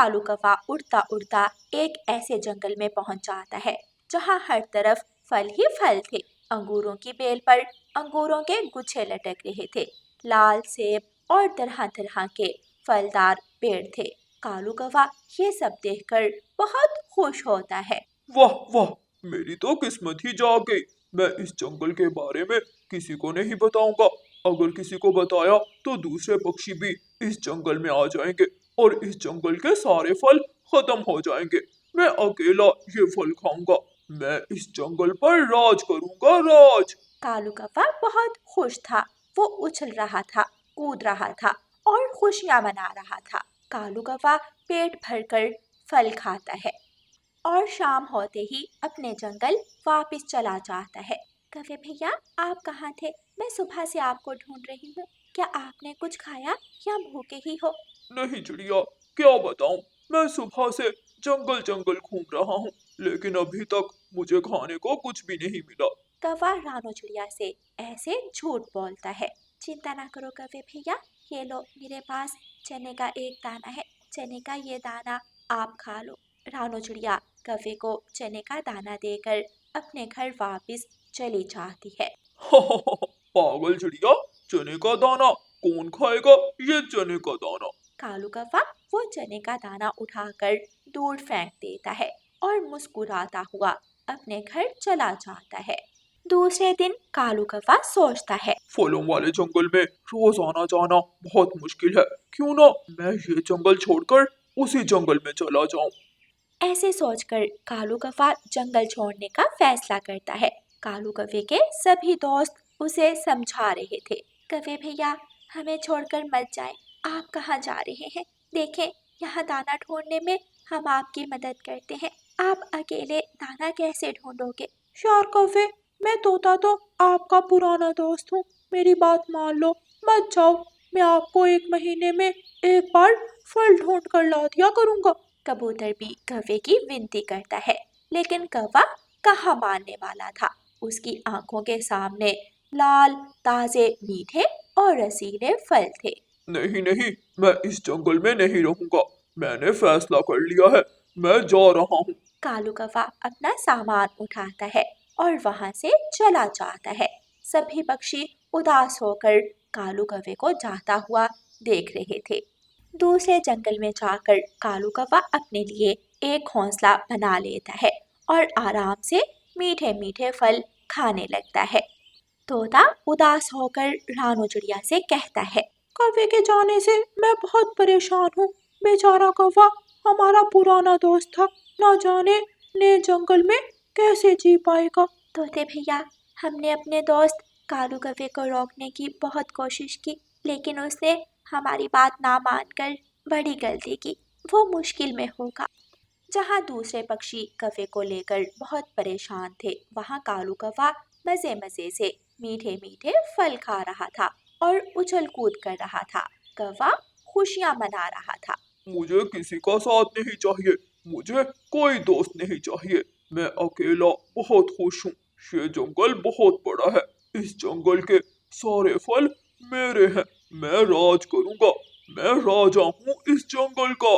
कालू कौवा उड़ता उड़ता एक ऐसे जंगल में पहुंच जाता है जहां हर तरफ फल ही फल थे। अंगूरों की बेल पर अंगूरों के गुच्छे लटक रहे थे। लाल सेब और तरह तरह के फलदार पेड़ थे। कालू कौवा ये सब देखकर बहुत खुश होता है। वाह वाह, मेरी तो किस्मत ही जाग गई। मैं इस जंगल के बारे में किसी को नहीं बताऊंगा। अगर किसी को बताया तो दूसरे पक्षी भी इस जंगल में आ जाएंगे और इस जंगल के सारे फल खत्म हो जाएंगे। मैं अकेला ये फल खाऊंगा। मैं इस जंगल पर राज करूंगा, राज। कालू कौवा बहुत खुश था। वो उछल रहा था, कूद रहा था और खुशियां मना रहा था। कालू कौवा पेट भरकर फल खाता है और शाम होते ही अपने जंगल वापस चला जाता है। कौवे भैया, आप कहाँ थे? मैं सुबह से आपको ढूंढ रही हूँ। क्या आपने कुछ खाया या भूखे ही हो? नहीं चिड़िया, क्या बताऊं, मैं सुबह से जंगल जंगल घूम रहा हूँ, लेकिन अभी तक मुझे खाने को कुछ भी नहीं मिला। कौवा रानो चिड़िया से ऐसे झूठ बोलता है। चिंता ना करो कौवे भैया, ये लो मेरे पास चने का एक दाना है। चने का ये दाना आप खा लो। रानो चिड़िया कौवे को चने का दाना देकर अपने घर वापस चली जाती है। पागल चिड़िया, चने का दाना कौन खाएगा? ये चने का दाना। कालू कौवा वो चने का दाना उठाकर दूर फेंक देता है और मुस्कुराता हुआ अपने घर चला जाता है। दूसरे दिन कालू कौवा सोचता है। फलों वाले जंगल में रोज आना जाना बहुत मुश्किल है। क्यों ना मैं ये जंगल छोड़कर उसी जंगल में चला जाऊं। ऐसे सोचकर कालू कौवा जंगल छोड़ने का फैसला करता है। कालू कौवे के सभी दोस्त उसे समझा रहे थे। कौवे भैया, हमें छोड़कर मत जाएं। आप कहाँ जा रहे हैं? देखें, यहाँ दाना ढूंढने में हम आपकी मदद करते हैं। आप अकेले दाना कैसे ढूंढोगे? यार कौवे, मैं तोता तो आपका पुराना दोस्त हूँ। मेरी बात मान लो, मत जाओ। मैं आपको 1 महीने में एक बार फल ढूंढ कर ला दिया करूँगा। कबूतर भी कौवे की विनती करता है, लेकिन कौवा कहाँ मानने वाला था। उसकी आंखों के सामने लाल, ताजे, मीठे और रसीले फल थे। नहीं नहीं, मैं इस जंगल में नहीं रहूंगा। मैंने फैसला कर लिया है, मैं जा रहा हूँ। कालू कौवा अपना सामान उठाता है और वहां से चला जाता है। सभी पक्षी उदास होकर कालू कौवे को जाता हुआ देख रहे थे। दूसरे जंगल में जाकर कालू कौवा अपने लिए एक घोंसला बना लेता है और आराम से मीठे मीठे फल खाने लगता है। तोता उदास होकर रानो चिड़िया से कहता है। कौवे के जाने से मैं बहुत परेशान हूँ। बेचारा कौवा हमारा पुराना दोस्त था, ना जाने नए जंगल में कैसे जी पाएगा। तोते भैया, हमने अपने दोस्त कालू कौवे को रोकने की बहुत कोशिश की, लेकिन उसने हमारी बात ना मानकर बड़ी गलती की। वो मुश्किल में होगा। जहाँ दूसरे पक्षी कौवे को लेकर बहुत परेशान थे, वहाँ कालू कौवा मजे मजे से मीठे मीठे फल खा रहा था और उछल कूद कर रहा था। कौवा खुशियाँ मना रहा था। मुझे किसी का साथ नहीं चाहिए, मुझे कोई दोस्त नहीं चाहिए। मैं अकेला बहुत खुश हूँ। ये जंगल बहुत बड़ा है, इस जंगल के सारे फल मेरे हैं। मैं राज करूंगा, मैं राजा हूँ इस जंगल का।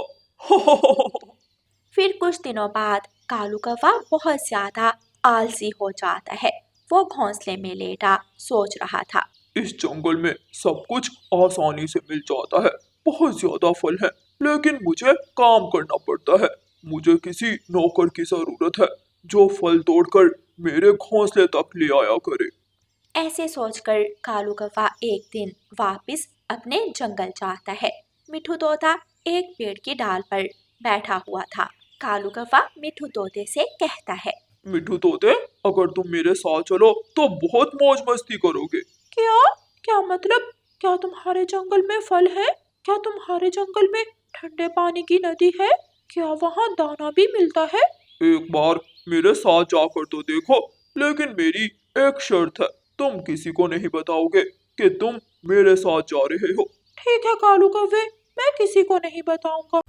फिर कुछ दिनों बाद कालू कौवा बहुत ज्यादा आलसी हो जाता है। वो घोंसले में लेटा सोच रहा था। इस जंगल में सब कुछ आसानी से मिल जाता है, बहुत ज्यादा फल है, लेकिन मुझे काम करना पड़ता है। मुझे किसी नौकर की जरूरत है जो फल तोड़कर मेरे घोंसले तक ले आया करे। ऐसे सोचकर कालू कौवा एक दिन वापस अपने जंगल जाता है। मिठू तोता एक पेड़ की डाल पर बैठा हुआ था। कालू कौवा मिठू तोते से कहता है। मिठू तोते, अगर तुम मेरे साथ चलो तो बहुत मौज मस्ती करोगे। क्या क्या मतलब? क्या तुम्हारे जंगल में फल है? क्या तुम्हारे जंगल में ठंडे पानी की नदी है? क्या वहाँ दाना भी मिलता है? एक बार मेरे साथ जाकर तो देखो, लेकिन मेरी एक शर्त है, तुम किसी को नहीं बताओगे कि तुम मेरे साथ जा रहे हो। ठीक है कालू कौवे, मैं किसी को नहीं बताऊंगा।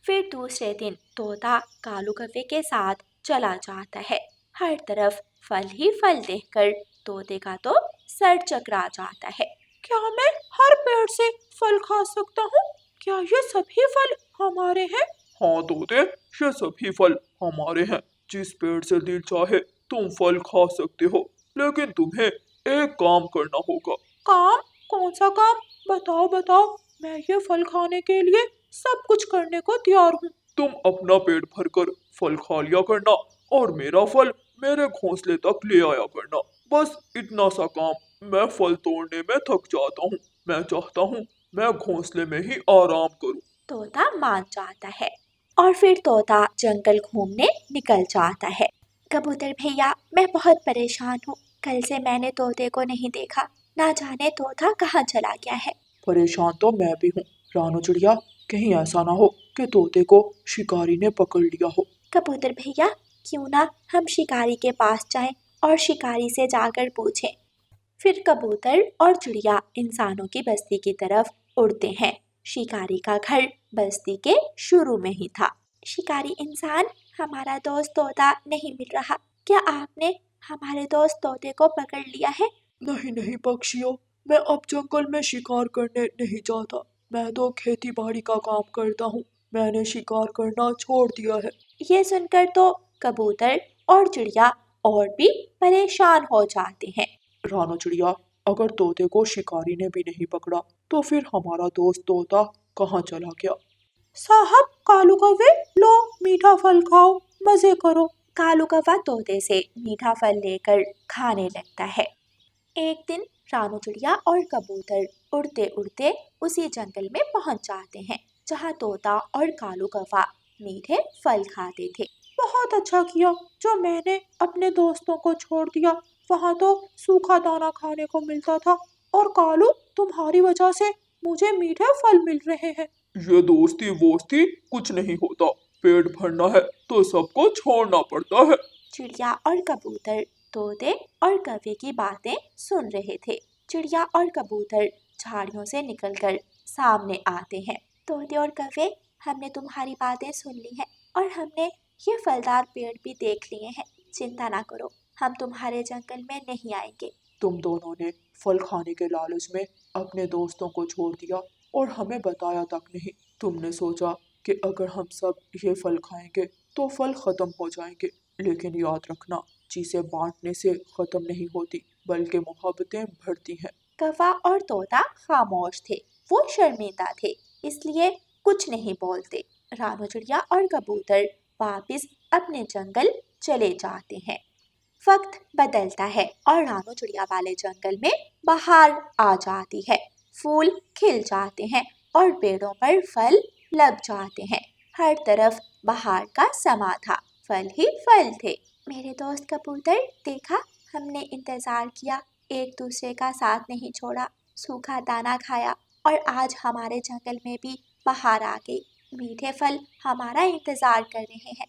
फिर दूसरे दिन तोता कालू कौवे के साथ चला जाता है। हर तरफ फल ही फल देखकर तोते का तो सर चकरा जाता है। क्या मैं हर पेड़ से फल खा सकता हूँ? क्या ये सभी फल हमारे हैं? हाँ तोते, ये सभी फल हमारे हैं। जिस पेड़ से दिल चाहे तुम फल खा सकते हो, लेकिन तुम्हें एक काम करना होगा। काम? कौन सा काम? बताओ बताओ, मैं ये फल खाने के लिए सब कुछ करने को तैयार हूँ। तुम अपना पेट भरकर फल खा लिया करना और मेरा फल मेरे घोंसले तक ले आया करना। बस इतना सा काम। मैं फल तोड़ने में थक जाता हूँ। मैं चाहता हूँ मैं घोंसले में ही आराम करूँ। तोता मान जाता है और फिर तोता जंगल घूमने निकल जाता है। कबूतर भैया, मैं बहुत परेशान हूँ। कल से मैंने तोते को नहीं देखा। ना जाने तोता कहाँ चला गया है। परेशान तो मैं भी हूँ रानू चिड़िया, कहीं ऐसा ना हो कि तोते को शिकारी ने पकड़ लिया हो। कबूतर भैया, क्यों ना हम शिकारी के पास जाएं और शिकारी से जाकर पूछें। फिर कबूतर और चिड़िया इंसानों की बस्ती की तरफ उड़ते हैं। शिकारी का घर बस्ती के शुरू में ही था। शिकारी इंसान, हमारा दोस्त तोता नहीं मिल रहा। क्या आपने हमारे दोस्त तोते को पकड़ लिया है? नहीं नहीं पक्षियों, मैं अब जंगल में शिकार करने नहीं जाता। मैं तो खेती बाड़ी का काम करता हूँ। मैंने शिकार करना छोड़ दिया है। ये सुनकर तो कबूतर और चिड़िया और भी परेशान हो जाते हैं। रानू चिड़िया, अगर तोते को शिकारी ने भी नहीं पकड़ा तो फिर हमारा दोस्त तोता कहाँ चला गया? साहब कालू कौवे, लो मीठा फल खाओ, मजे करो। कालू कौवा तोते से मीठा फल लेकर खाने लगता है। एक दिन रानू चिड़िया और कबूतर उड़ते उड़ते उसी जंगल में पहुंच जाते हैं जहां तोता और कालू कौवा मीठे फल खाते थे। बहुत अच्छा किया जो मैंने अपने दोस्तों को छोड़ दिया। वहाँ तो सूखा दाना खाने को मिलता था, और कालू, तुम्हारी वजह से मुझे मीठे फल मिल रहे हैं। ये दोस्ती वोस्ती कुछ नहीं होता। पेट भरना है तो सबको छोड़ना पड़ता है। चिड़िया और कबूतर तोते और कौवे की बातें सुन रहे थे। चिड़िया और कबूतर झाड़ियों से निकलकर सामने आते हैं। तोते और कौवे, हमने तुम्हारी बातें सुन ली हैं और हमने ये फलदार पेड़ भी देख लिए हैं। चिंता ना करो, हम तुम्हारे जंगल में नहीं आएंगे। तुम दोनों ने फल खाने के लालच में अपने दोस्तों को छोड़ दिया और हमें बताया तक नहीं। तुमने सोचा कि अगर हम सब ये फल खाएंगे तो फल खत्म हो जाएंगे, लेकिन याद रखना, चीजें बांटने से खत्म नहीं होती बल्कि मोहब्बतें बढ़ती हैं। कौवा और तोता खामोश थे। वो शर्मिंदा थे, इसलिए कुछ नहीं बोलते। रानू चिड़िया और कबूतर वापस अपने जंगल चले जाते हैं। वक्त बदलता है और रानू चिड़िया वाले जंगल में बहार आ जाती है। फूल खिल जाते हैं और पेड़ों पर फल लग जाते हैं। हर तरफ बहार का समा था, फल ही फल थे। मेरे दोस्त कबूतर, देखा, हमने इंतजार किया, एक दूसरे का साथ नहीं छोड़ा, सूखा दाना खाया और आज हमारे जंगल में भी बहार आ गई। मीठे फल हमारा इंतजार कर रहे हैं।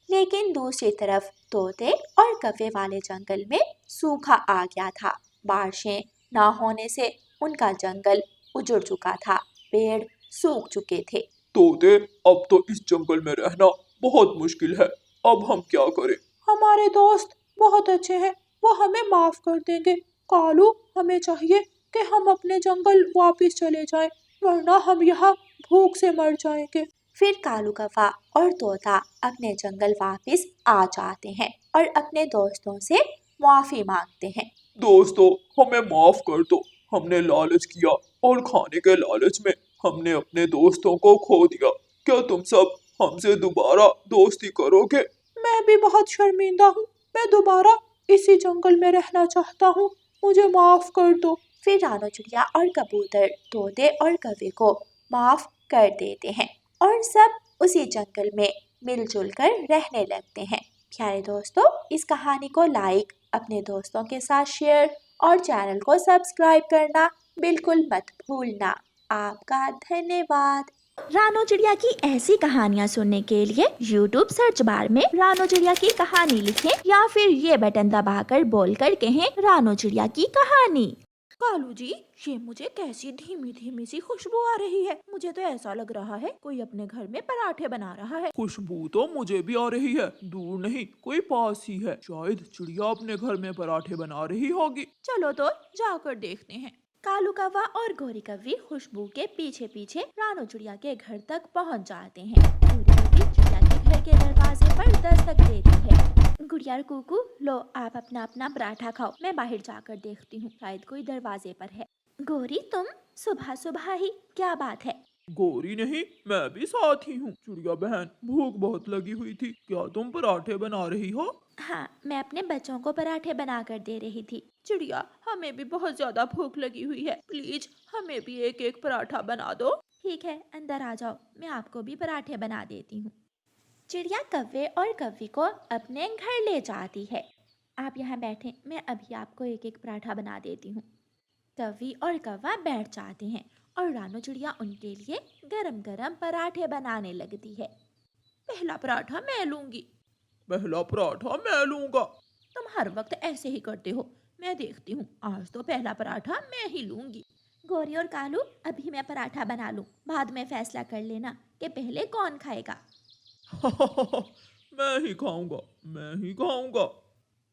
लेकिन दूसरी तरफ तोते और कौवे वाले जंगल में सूखा आ गया था। बारिशें ना होने से उनका जंगल उजड़ चुका था। पेड़ सूख चुके थे। तोते, अब तो इस जंगल में रहना बहुत मुश्किल है। अब हम क्या करें? हमारे दोस्त बहुत अच्छे हैं, वो हमें माफ कर देंगे। कालू, हमें चाहिए कि हम अपने जंगल वापस चले जाएं, वरना हम यहाँ भूख से मर जाएंगे। फिर कालू कौवा और तोता अपने जंगल वापस आ जाते हैं और अपने दोस्तों से माफी मांगते हैं। दोस्तों, हमें माफ कर दो। हमने लालच किया और खाने के लालच में हमने अपने दोस्तों को खो दिया। क्या तुम सब हमसे दोबारा दोस्ती करोगे? मैं भी बहुत शर्मिंदा हूँ। मैं दोबारा इसी जंगल में रहना चाहता हूँ। मुझे माफ कर दो। फिर रानू चिड़िया और कबूतर तोते और कौवे को माफ कर देते हैं और सब उसी जंगल में मिलजुल कर रहने लगते हैं। प्यारे दोस्तों, इस कहानी को लाइक, अपने दोस्तों के साथ शेयर और चैनल को सब्सक्राइब करना बिल्कुल मत भूलना। आपका धन्यवाद। रानू चिड़िया की ऐसी कहानियाँ सुनने के लिए YouTube सर्च बार में रानू चिड़िया की कहानी लिखें या फिर ये बटन दबाकर बोलकर कहें रानू चिड़िया की कहानी। कालू जी, ये मुझे कैसी धीमी धीमी सी खुशबू आ रही है। मुझे तो ऐसा लग रहा है कोई अपने घर में पराठे बना रहा है। खुशबू तो मुझे भी आ रही है। दूर नहीं, कोई पास ही है। शायद चिड़िया अपने घर में पराठे बना रही होगी। चलो तो जाकर देखते हैं। कालू कौवा और गोरी कौवी खुशबू के पीछे पीछे रानू चिड़िया के घर तक पहुंच जाते हैं। गोरी के दरवाजे पर दस्तक देती है। गुड़िया और कुकू, लो आप अपना अपना पराठा खाओ, मैं बाहर जाकर देखती हूँ, शायद कोई दरवाजे पर है। गौरी, तुम सुबह सुबह ही, क्या बात है? गौरी नहीं, मैं भी साथ ही हूँ। चिड़िया बहन, भूख बहुत लगी हुई थी, क्या तुम पराठे बना रही हो? हाँ, मैं अपने बच्चों को पराठे बनाकर दे रही थी। चिड़िया, हमें भी बहुत ज्यादा भूख लगी हुई है, प्लीज हमें भी एक एक पराठा बना दो। ठीक है, अंदर आ जाओ, मैं आपको भी पराठे बना देती हूँ। चिड़िया कव्वे और कव्वी को अपने घर ले जाती है। आप यहाँ बैठें, मैं अभी आपको एक एक पराठा बना देती हूँ। कव्वी और कव्वा बैठ जाते हैं और रानू चिड़िया उनके लिए गरम गरम पराठे बनाने लगती है। पहला पराठा मैं लूंगी। पहला पराठा मैं लूंगा। तुम हर वक्त ऐसे ही करते हो, मैं देखती हूँ, आज तो पहला पराठा मैं ही लूंगी। गौरी और कालू, अभी मैं पराठा बना लूँ, बाद में फैसला कर लेना कि पहले कौन खाएगा। मैं ही खाऊंगा, मैं ही खाऊंगा।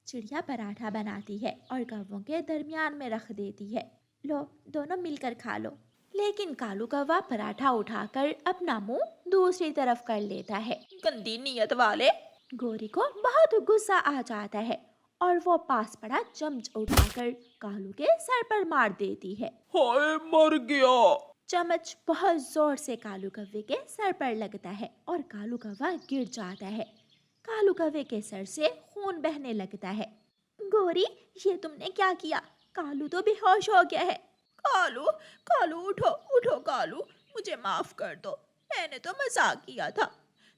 चिड़िया पराठा बनाती है और कौवों के दरमियान में रख देती है। लो, दोनों मिलकर खा लो। लेकिन कालू कौवा पराठा उठाकर अपना मुंह दूसरी तरफ कर लेता है। गंदी नीयत वाले। गौरी को बहुत गुस्सा आ जाता है और वो पास पड़ा चम्मच उठाकर कालू के सर पर मार देती है। हाय, मर गया। चम्मच बहुत जोर से कालू कौवे के सर पर लगता है और कालू कौवा गिर जाता है। कालू कौवे के सर से खून बहने लगता है। गौरी, ये तुमने क्या किया? कालू तो बेहोश हो गया है। कालू, कालू उठो उठो कालू, मुझे माफ कर दो, मैंने तो मजाक किया था।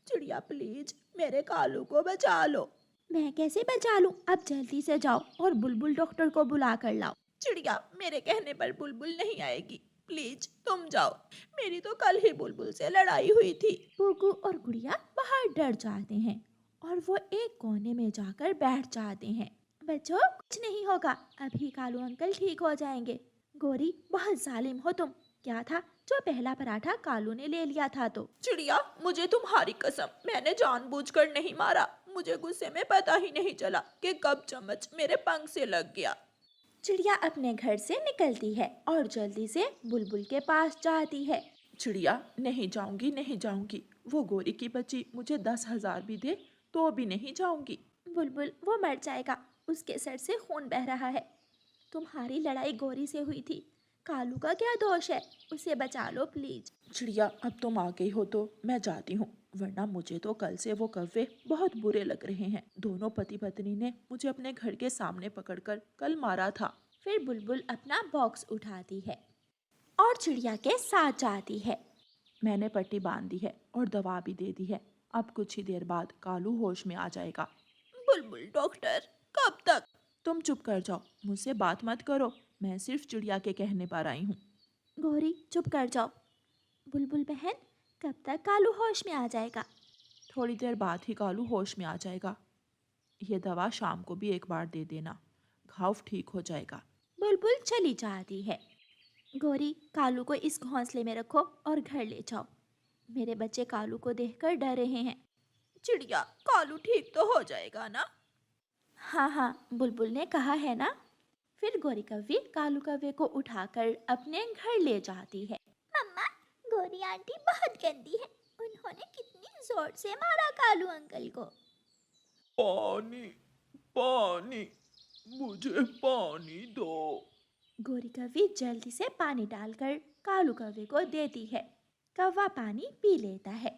चिड़िया प्लीज मेरे कालू को बचा लो। मैं कैसे बचा लूं? अब जल्दी से जाओ और बुलबुल डॉक्टर को बुला कर लाओ। चिड़िया, मेरे कहने पर बुलबुल नहीं आएगी, प्लीज तुम जाओ, मेरी तो कल ही बुलबुल से लड़ाई हुई थी। कुकू और गुड़िया बाहर डर जाते हैं और वो एक कोने में जाकर बैठ जाते हैं। बच्चों, कुछ नहीं होगा, अभी कालू अंकल ठीक हो जाएंगे। गौरी, बहुत जालिम हो तुम, क्या था जो पहला पराठा कालू ने ले लिया था तो? चिड़िया, मुझे तुम्हारी कसम, मैंने जानबूझकर नहीं मारा, मुझे गुस्से में पता ही नहीं चला कि कब चम्मच मेरे पंख से लग गया। चिड़िया अपने घर से निकलती है और जल्दी से बुलबुल के पास जाती है। चिड़िया, नहीं जाऊंगी नहीं जाऊंगी, वो गोरी की बच्ची मुझे 10,000 भी दे तो भी नहीं जाऊंगी। बुलबुल, वो मर जाएगा, उसके सर से खून बह रहा है। तुम्हारी लड़ाई गौरी से हुई थी, कालू का क्या दोष है? उसे बचा लो प्लीज। चिड़िया, अब तुम आ गई हो तो मैं जाती हूँ, वरना मुझे तो कल से वो कौवे बहुत बुरे लग रहे हैं। दोनों पति पत्नी ने मुझे अपने घर के सामने पकड़कर कल मारा था। फिर बुलबुल अपना बॉक्स उठाती है और चिड़िया के साथ जाती है। मैंने पट्टी बांध दी है और दवा भी दे दी है, अब कुछ ही देर बाद कालू होश में आ जाएगा। बुलबुल डॉक्टर, कब तक? तुम चुप कर जाओ, मुझसे बात मत करो, मैं सिर्फ चिड़िया के कहने पर आई हूँ। गौरी, चुप कर जाओ। बुलबुल बहन, कब तक कालू होश में आ जाएगा? थोड़ी देर बाद ही कालू होश में आ जाएगा। ये दवा शाम को भी एक बार दे देना, घाव ठीक हो जाएगा। बुलबुल चली जाती है। गौरी, कालू को इस घोंसले में रखो और घर ले जाओ। मेरे बच्चे कालू को देखकर डर रहे हैं। चिड़िया, कालू ठीक तो हो जाएगा ना? हाँ हाँ, बुलबुल ने कहा है ना। फिर गौरी कव्वी कालू कव्वे को उठाकर अपने घर ले जाती है। मम्मा, गौरी आंटी बहुत गंदी है, उन्होंने कितनी जोर से मारा कालू अंकल को। पानी, पानी, मुझे पानी दो। गौरी कव्वी जल्दी से पानी डालकर कालू कव्वे को देती है। कव्वा पानी पी लेता है।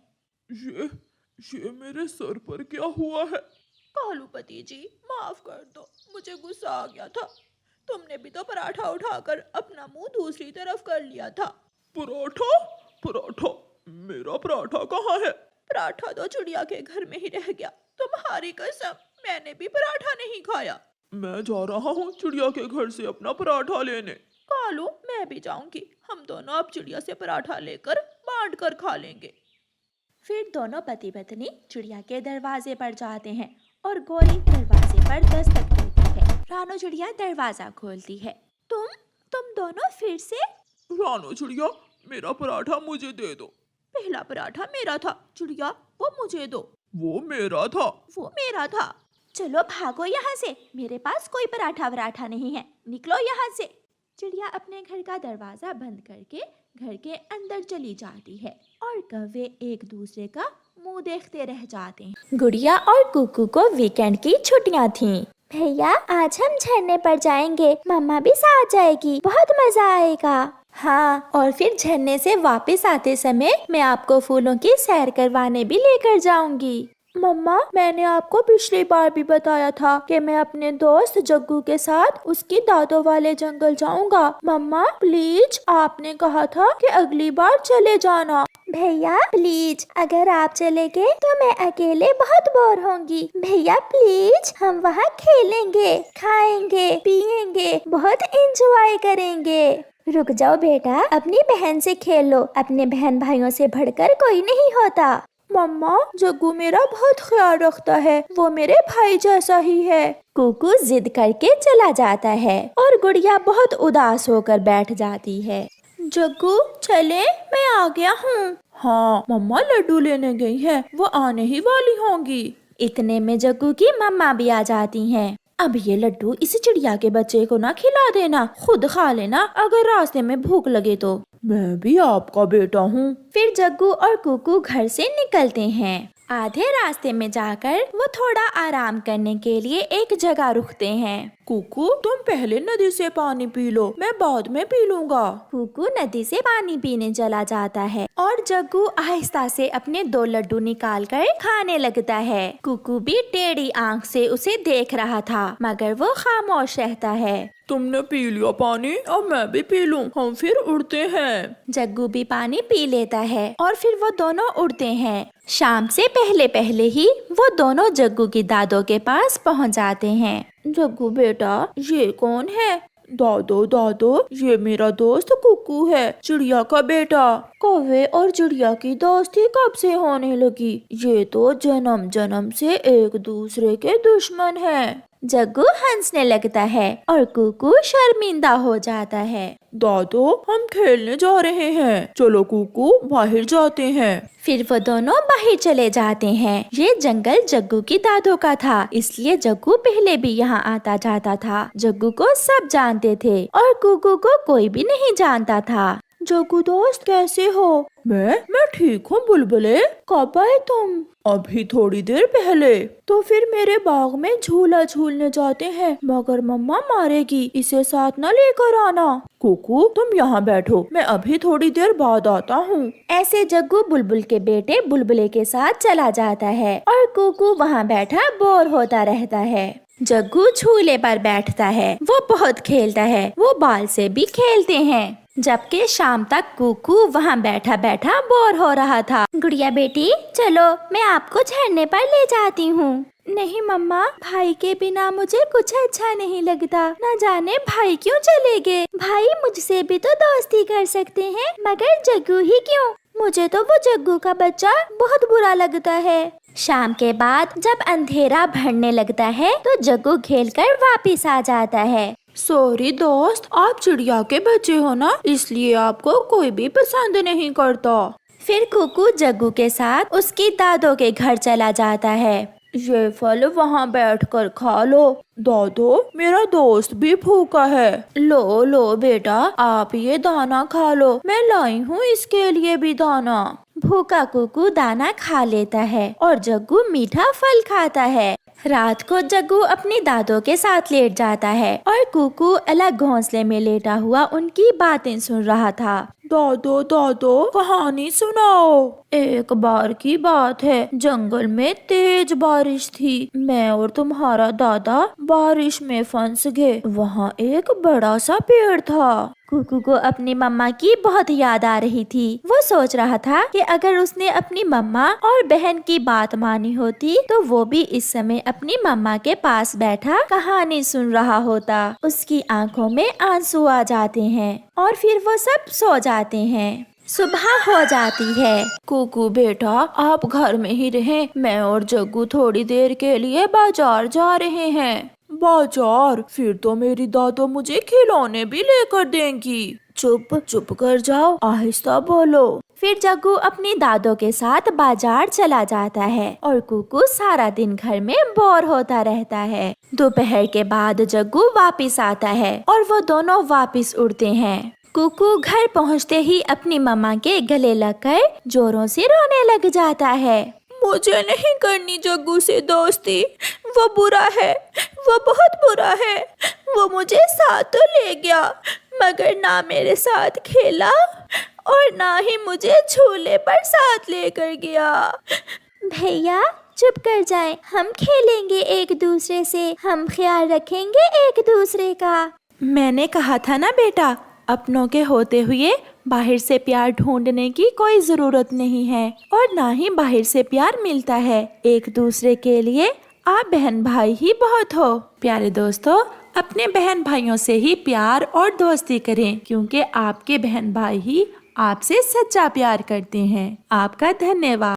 ये मेरे सर पर क्या हुआ है? कालू पति जी, माफ कर दो, मुझे गुस्सा आ गया था, तुमने भी तो पराठा उठाकर अपना मुंह दूसरी तरफ कर लिया था। पराठा? पराठा? मेरा पराठा कहाँ है? पराठा तो चिड़िया के घर में ही रह गया, तुम्हारी कसम, मैंने भी पराठा नहीं खाया। मैं जा रहा हूँ चिड़िया के घर से अपना पराठा लेने। कालू, मैं भी जाऊंगी, हम दोनों अब चिड़िया से पराठा लेकर बांट कर खा लेंगे। फिर दोनों पति पत्नी चिड़िया के दरवाजे पर जाते हैं और गौरी दरवाजे पर दस्तक देती है। रानो चिड़िया दरवाजा खोलती है। तुम दोनों फिर से? रानो चिड़िया, मेरा पराठा मुझे दे दो। पहला पराठा मेरा था चिड़िया, वो मुझे दो। वो मेरा था। वो मेरा था। चलो भागो यहाँ से, मेरे पास कोई पराठा वराठा नहीं है, निकलो यहाँ से। चिड़िया अपने घर का दरवाजा बंद करके घर के अंदर चली जाती है और कौवे एक दूसरे का मुंह देखते रह जाते हैं। गुड़िया और कुकू को वीकेंड की छुट्टियां थीं। भैया आज हम झरने पर जाएंगे, मम्मा भी साथ जाएगी, बहुत मजा आएगा। हाँ, और फिर झरने से वापस आते समय मैं आपको फूलों की सैर करवाने भी लेकर जाऊंगी। मम्मा, मैंने आपको पिछली बार भी बताया था कि मैं अपने दोस्त जग्गू के साथ उसकी दादों वाले जंगल जाऊंगा। मम्मा प्लीज, आपने कहा था कि अगली बार चले जाना। भैया प्लीज, अगर आप चले गए तो मैं अकेले बहुत बोर होंगी। भैया प्लीज, हम वहाँ खेलेंगे, खाएंगे, पिएंगे, बहुत एंजॉय करेंगे। रुक जाओ बेटा, अपनी बहन से खेलो, अपने बहन भाइयों से बढ़कर कोई नहीं होता। मम्मा, जग्गू मेरा बहुत ख्याल रखता है, वो मेरे भाई जैसा ही है। कुकू जिद करके चला जाता है और गुड़िया बहुत उदास होकर बैठ जाती है। जग्गू चले, मैं आ गया हूँ। हाँ मम्मा लड्डू लेने गई है, वो आने ही वाली होंगी। इतने में जग्गू की मम्मा भी आ जाती हैं। अब ये लड्डू इस चिड़िया के बच्चे को ना खिला देना, खुद खा लेना अगर रास्ते में भूख लगे तो। मैं भी आपका बेटा हूँ। फिर जग्गू और कुकू घर से निकलते हैं। आधे रास्ते में जाकर वो थोड़ा आराम करने के लिए एक जगह रुकते हैं। कुकू तुम पहले नदी से पानी पी लो, मैं बाद में पी लूंगा। कुकू नदी से पानी पीने चला जाता है और जग्गू आहिस्ता से अपने 2 लड्डू निकालकर खाने लगता है। कुकू भी टेढ़ी आंख से उसे देख रहा था, मगर वो खामोश रहता है। तुमने पी लिया पानी, अब मैं भी पी लूं, हम फिर उड़ते हैं। जग्गू भी पानी पी लेता है और फिर वो दोनों उड़ते हैं। शाम से पहले पहले ही वो दोनों जग्गू की दादों के पास पहुंच जाते हैं। जग्गू बेटा, ये कौन है? दादो दादो, ये मेरा दोस्त कुकू है, चिड़िया का बेटा। कौवे और चिड़िया की दोस्ती कब से होने लगी? ये तो जन्म जन्म से एक दूसरे के दुश्मन हैं। जग्गू हंसने लगता है और कुकू शर्मिंदा हो जाता है। दादो, हम खेलने जा रहे हैं, चलो कुकू बाहर जाते हैं। फिर वो दोनों बाहर चले जाते हैं। ये जंगल जग्गू की दादों का था, इसलिए जग्गू पहले भी यहाँ आता जाता था। जग्गू को सब जानते थे और कुकू को कोई भी नहीं जानता था। जग्गू दोस्त कैसे हो? मैं ठीक हूँ बुलबुले। कब आए तुम? अभी थोड़ी देर पहले। तो फिर मेरे बाग में झूला झूलने जाते हैं, मगर मम्मा मारेगी, इसे साथ न लेकर आना। कुकू तुम यहाँ बैठो, मैं अभी थोड़ी देर बाद आता हूँ। ऐसे जग्गू बुलबुल के बेटे बुलबुले के साथ चला जाता है और कुकू वहाँ बैठा बोर होता रहता है। जग्गू झूले पर बैठता है, वो बहुत खेलता है, वो बाल से भी खेलते हैं। जबकि शाम तक कुकू वहाँ बैठा बैठा बोर हो रहा था। गुड़िया बेटी चलो, मैं आपको झरने पर ले जाती हूँ। नहीं मम्मा, भाई के बिना मुझे कुछ अच्छा नहीं लगता। न जाने भाई क्यों चले गए। भाई मुझसे भी तो दोस्ती कर सकते हैं, मगर जग्गू ही क्यों? मुझे तो वो जग्गू का बच्चा बहुत बुरा लगता है। शाम के बाद जब अंधेरा बढ़ने लगता है तो जग्गू खेलकर वापिस आ जाता है। सॉरी दोस्त, आप चिड़िया के बच्चे हो ना, इसलिए आपको कोई भी पसंद नहीं करता। फिर कुकू जग्गू के साथ उसकी दादों के घर चला जाता है। ये फल वहाँ बैठकर खा लो। दादो, मेरा दोस्त भी भूखा है। लो लो बेटा, आप ये दाना खा लो, मैं लाई हूँ इसके लिए भी दाना। भूखा कुकू दाना खा लेता है और जग्गू मीठा फल खाता है। रात को जग्गू अपनी दादों के साथ लेट जाता है और कुकू अलग घोंसले में लेटा हुआ उनकी बातें सुन रहा था। दादो दादो, कहानी सुनाओ। एक बार की बात है, जंगल में तेज बारिश थी। मैं और तुम्हारा दादा बारिश में फंस गए। वहाँ एक बड़ा सा पेड़ था। कुकू को अपनी मम्मा की बहुत याद आ रही थी। वो सोच रहा था कि अगर उसने अपनी मम्मा और बहन की बात मानी होती तो वो भी इस समय अपनी मम्मा के पास बैठा कहानी सुन रहा होता। उसकी आंखों में आंसू आ जाते हैं और फिर वो सब सो जाते हैं। सुबह हो जाती है। कुकू बेटा, आप घर में ही रहें, मैं और जग्गू थोड़ी देर के लिए बाजार जा रहे हैं। बाजार? फिर तो मेरी दादो मुझे खिलौने भी लेकर देंगी। चुप चुप कर जाओ, आहिस्ता बोलो। फिर जग्गू अपनी दादों के साथ बाजार चला जाता है और कुकू सारा दिन घर में बोर होता रहता है। दोपहर के बाद जग्गू वापिस आता है और वो दोनों वापिस उड़ते हैं। कुकू घर पहुंचते ही अपनी मम्मा के गले लगकर जोरों से रोने लग जाता है। मुझे नहीं करनी जग्गू से दोस्ती, वो बुरा है, वो बहुत बुरा है। वो मुझे साथ तो ले गया मगर ना मेरे साथ खेला और ना ही मुझे झूले पर साथ लेकर गया। भैया चुप कर जाएं, हम खेलेंगे एक दूसरे से, हम ख्याल रखेंगे एक दूसरे का। मैंने कहा था ना बेटा, अपनों के होते हुए बाहर से प्यार ढूंढने की कोई जरूरत नहीं है और ना ही बाहर से प्यार मिलता है। एक दूसरे के लिए आप बहन भाई ही बहुत हो। प्यारे दोस्तों, अपने बहन भाइयों से ही प्यार और दोस्ती करें क्योंकि आपके बहन भाई ही आपसे सच्चा प्यार करते हैं। आपका धन्यवाद।